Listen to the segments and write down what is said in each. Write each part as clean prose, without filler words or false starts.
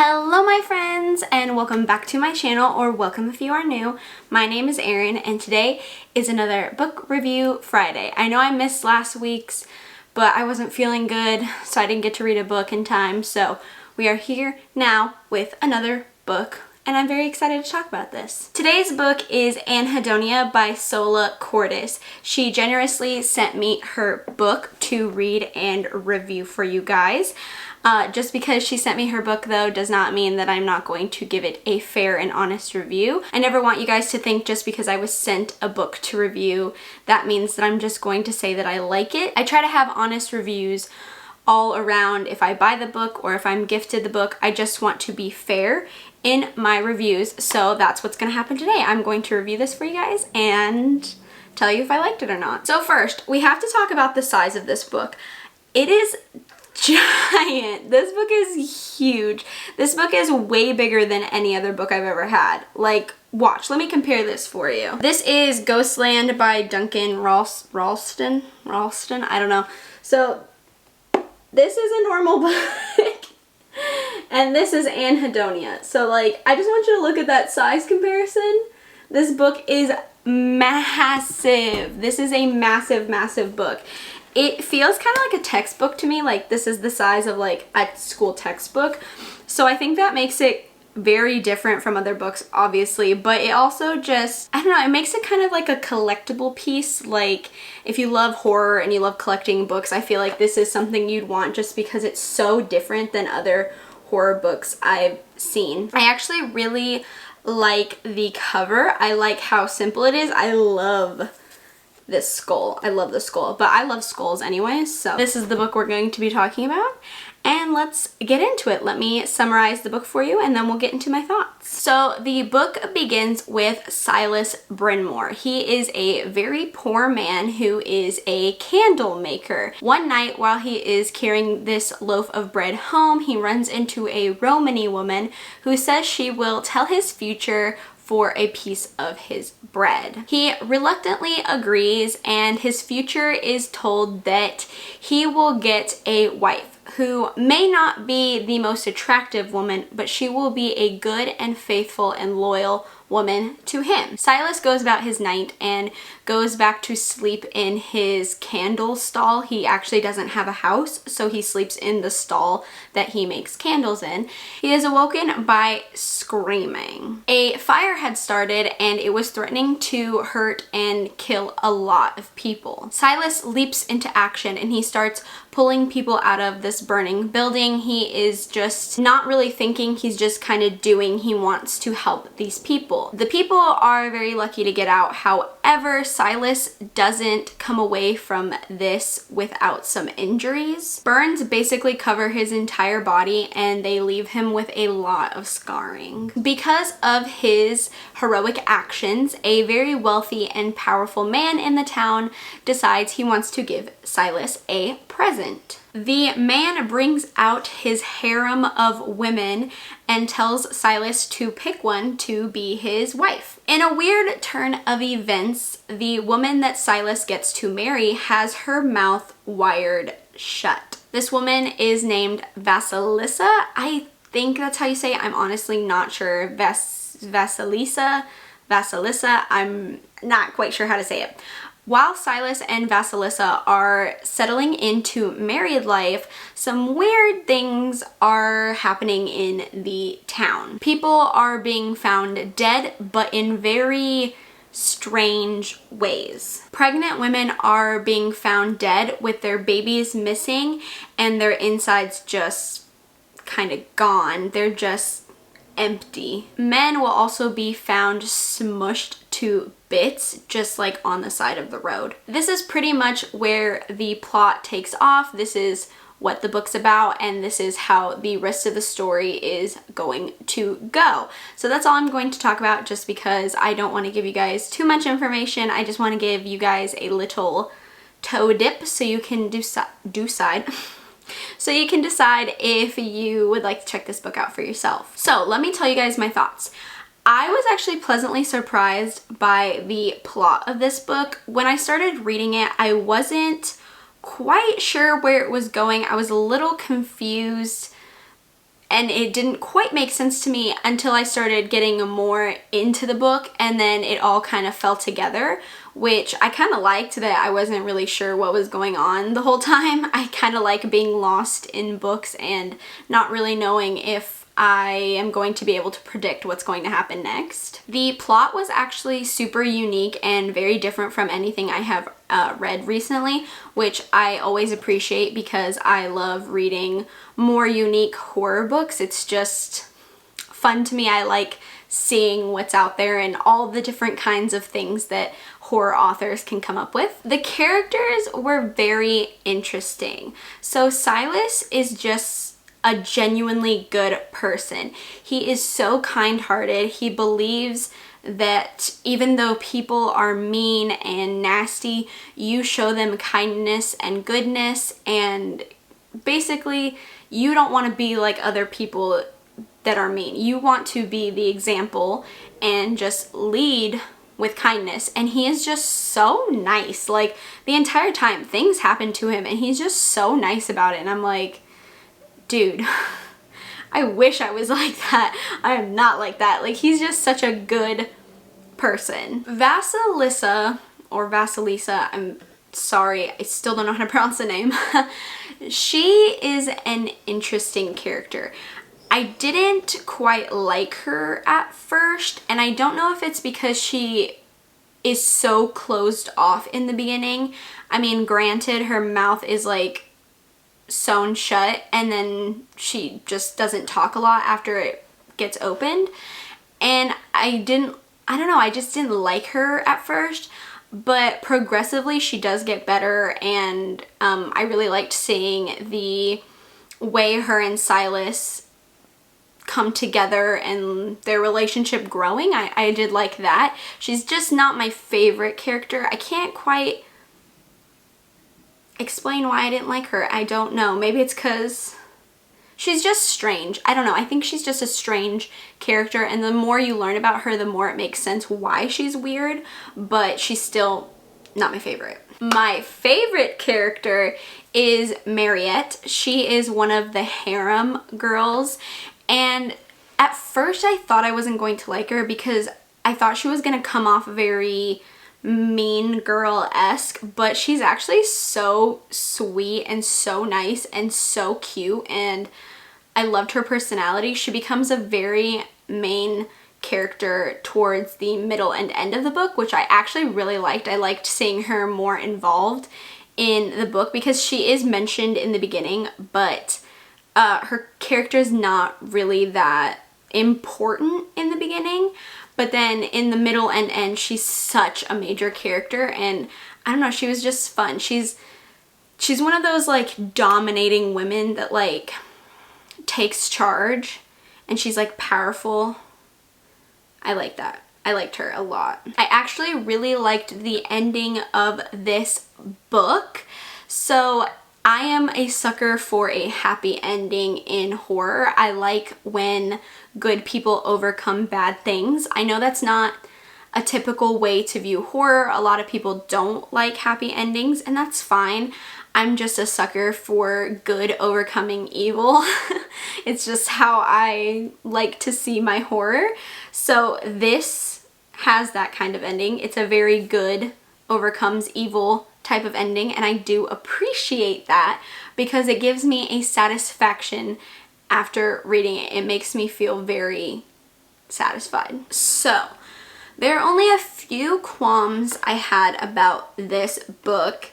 Hello my friends and welcome back to my channel, or welcome if you are new. My name is Erin and today is another book review Friday. I know I missed last week's, but I wasn't feeling good, so I didn't get to read a book in time. So we are here now with another book and I'm very excited to talk about this. Today's book is Anhedonia by Sola Cordis. She generously sent me her book to read and review for you guys. Just because she sent me her book though does not mean that I'm not going to give it a fair and honest review. I never want you guys to think just because I was sent a book to review that means that I'm just going to say that I like it. I try to have honest reviews all around if I buy the book or if I'm gifted the book. I just want to be fair in my reviews, so that's what's going to happen today. I'm going to review this for you guys and tell you if I liked it or not. So first, we have to talk about the size of this book. It is giant. This book is huge. This book is way bigger than any other book I've ever had. Like, watch, let me compare this for you. This is Ghostland by Duncan Ralston, I don't know. So this is a normal book and this is Anhedonia. So like, I just want you to look at that size comparison. This book is massive. This is a massive, massive book. It feels kind of like a textbook to me, like this is the size of like a school textbook. So I think that makes it very different from other books, obviously, but it also just, I don't know, it makes it kind of like a collectible piece. Like if you love horror and you love collecting books, I feel like this is something you'd want just because it's so different than other horror books I've seen. I actually really like the cover. I like how simple it is. I love this skull. I love the skull, but I love skulls anyway, so this is the book we're going to be talking about, and let's get into it. Let me summarize the book for you and then we'll get into my thoughts. So the book begins with Silas Brynmore. He is a very poor man who is a candle maker. One night while he is carrying this loaf of bread home, he runs into a Romany woman who says she will tell his future for a piece of his bread. He reluctantly agrees, and his future is told that he will get a wife who may not be the most attractive woman, but she will be a good and faithful and loyal woman to him. Silas goes about his night and goes back to sleep in his candle stall. He actually doesn't have a house, so he sleeps in the stall that he makes candles in. He is awoken by screaming. A fire had started and it was threatening to hurt and kill a lot of people. Silas leaps into action and he starts pulling people out of this burning building. He is just not really thinking, he's just kind of doing. He wants to help these people. The people are very lucky to get out. However, Silas doesn't come away from this without some injuries. Burns basically cover his entire body and they leave him with a lot of scarring. Because of his heroic actions, a very wealthy and powerful man in the town decides he wants to give Silas a present. The man brings out his harem of women and tells Silas to pick one to be his wife. In a weird turn of events, the woman that Silas gets to marry has her mouth wired shut. This woman is named Vasilisa. I think that's how you say it. I'm honestly not sure. Vasilisa, I'm not quite sure how to say it. While Silas and Vasilisa are settling into married life, some weird things are happening in the town. People are being found dead, but in very strange ways. Pregnant women are being found dead with their babies missing and their insides just kind of gone. They're just empty. Men will also be found smushed to bits just like on the side of the road. This is pretty much where the plot takes off. This is what the book's about and this is how the rest of the story is going to go. So that's all I'm going to talk about just because I don't want to give you guys too much information. I just want to give you guys a little toe dip so you can decide so you can decide if you would like to check this book out for yourself. So let me tell you guys my thoughts. I was actually pleasantly surprised by the plot of this book. When I started reading it, I wasn't quite sure where it was going. I was a little confused and it didn't quite make sense to me until I started getting more into the book, and then it all kind of fell together, which I kind of liked, that I wasn't really sure what was going on the whole time. I kind of like being lost in books and not really knowing if I am going to be able to predict what's going to happen next. The plot was actually super unique and very different from anything I have read recently, which I always appreciate because I love reading more unique horror books. It's just fun to me. I like seeing what's out there and all the different kinds of things that horror authors can come up with. The characters were very interesting. So Silas is just a genuinely good person. He is so kind-hearted. He believes that even though people are mean and nasty, you show them kindness and goodness, and basically you don't want to be like other people that are mean. You want to be the example and just lead with kindness, and he is just so nice. Like, the entire time things happen to him and he's just so nice about it, and I'm like, dude, I wish I was like that. I am not like that. Like, he's just such a good person. Vasilisa, or Vasilisa, I'm sorry, I still don't know how to pronounce the name. She is an interesting character. I didn't quite like her at first, and I don't know if it's because she is so closed off in the beginning. I mean, granted, her mouth is like sewn shut, and then she just doesn't talk a lot after it gets opened, and I don't know, I just didn't like her at first, but progressively she does get better, and I really liked seeing the way her and Silas come together and their relationship growing. I did like that. She's just not my favorite character. I can't quite explain why I didn't like her. I don't know. Maybe it's because she's just strange. I don't know. I think she's just a strange character, and the more you learn about her, the more it makes sense why she's weird, but she's still not my favorite. My favorite character is Mariette. She is one of the harem girls, and at first I thought I wasn't going to like her because I thought she was going to come off very mean girl-esque, but she's actually so sweet and so nice and so cute, and I loved her personality. She becomes a very main character towards the middle and end of the book, which I actually really liked. I liked seeing her more involved in the book because she is mentioned in the beginning, but her character is not really that important in the beginning. But then in the middle and end, she's such a major character, and I don't know, she was just fun. She's one of those like dominating women that like takes charge, and she's like powerful. I like that. I liked her a lot. I actually really liked the ending of this book. So I am a sucker for a happy ending in horror. I like when good people overcome bad things. I know that's not a typical way to view horror. A lot of people don't like happy endings, and that's fine. I'm just a sucker for good overcoming evil. It's just how I like to see my horror. So this has that kind of ending. It's a very good overcomes evil type of ending, and I do appreciate that because it gives me a satisfaction after reading it. It makes me feel very satisfied. So there are only a few qualms I had about this book,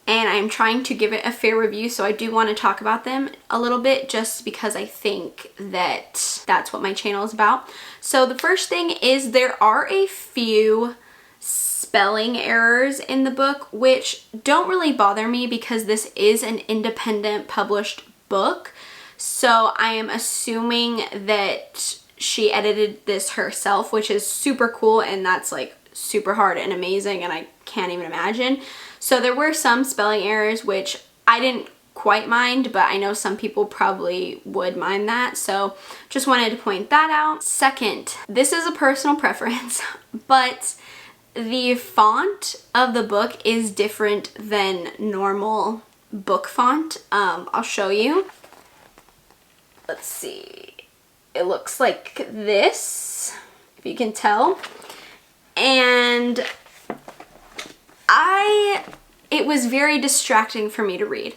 and I'm trying to give it a fair review, so I do want to talk about them a little bit just because I think that that's what my channel is about. So the first thing is there are a few spelling errors in the book, which don't really bother me because this is an independent published book. So I am assuming that she edited this herself, which is super cool, and that's like super hard and amazing, and I can't even imagine. So there were some spelling errors which I didn't quite mind, but I know some people probably would mind that, so just wanted to point that out. Second, this is a personal preference, but the font of the book is different than normal book font. I'll show you. let's see, it looks like this, if you can tell. And it was very distracting for me to read.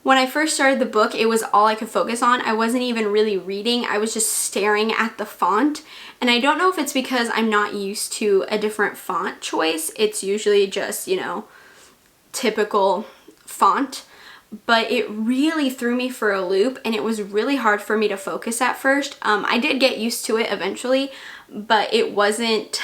When I first started the book, it was all I could focus on. I wasn't even really reading. I was just staring at the font. And I don't know if it's because I'm not used to a different font choice. It's usually just, you know, typical font. But it really threw me for a loop, and it was really hard for me to focus at first. I did get used to it eventually, but it wasn't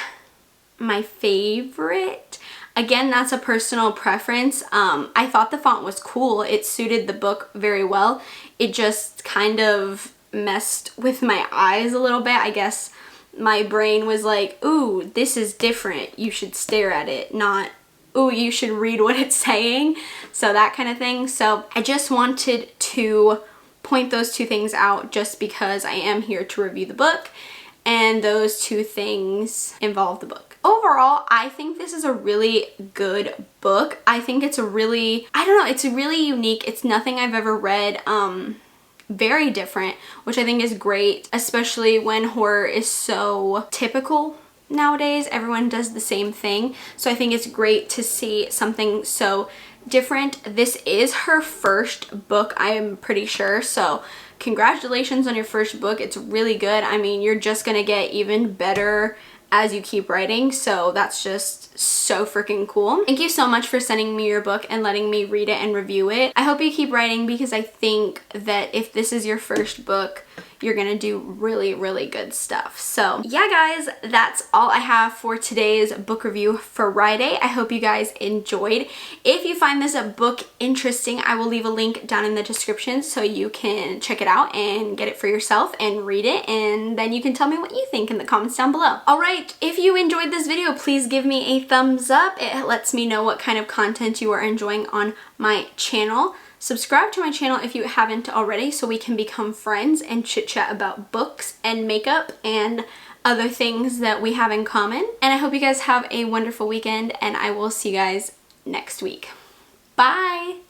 my favorite. Again, that's a personal preference. I thought the font was cool. It suited the book very well. It just kind of messed with my eyes a little bit. I guess my brain was like, ooh, this is different. You should stare at it, not, ooh, you should read what it's saying. So that kind of thing. So I just wanted to point those two things out just because I am here to review the book, and those two things involve the book. Overall, I think this is a really good book. I think it's a really, I don't know, it's really unique. It's nothing I've ever read. Very different, which I think is great, especially when horror is so typical nowadays. Everyone does the same thing. So I think it's great to see something so different. This is her first book, I am pretty sure. So congratulations on your first book. It's really good. I mean, you're just gonna get even better as you keep writing, so that's just so freaking cool. Thank you so much for sending me your book and letting me read it and review it. I hope you keep writing, because I think that if this is your first book, you're gonna do really, really good stuff. So yeah, guys, that's all I have for today's book review Friday. I hope you guys enjoyed. If you find this book interesting, I will leave a link down in the description so you can check it out and get it for yourself and read it, and then you can tell me what you think in the comments down below. All right, if you enjoyed this video, please give me a thumbs up. It lets me know what kind of content you are enjoying on my channel. Subscribe to my channel if you haven't already so we can become friends and chit chat about books and makeup and other things that we have in common. And I hope you guys have a wonderful weekend, and I will see you guys next week. Bye!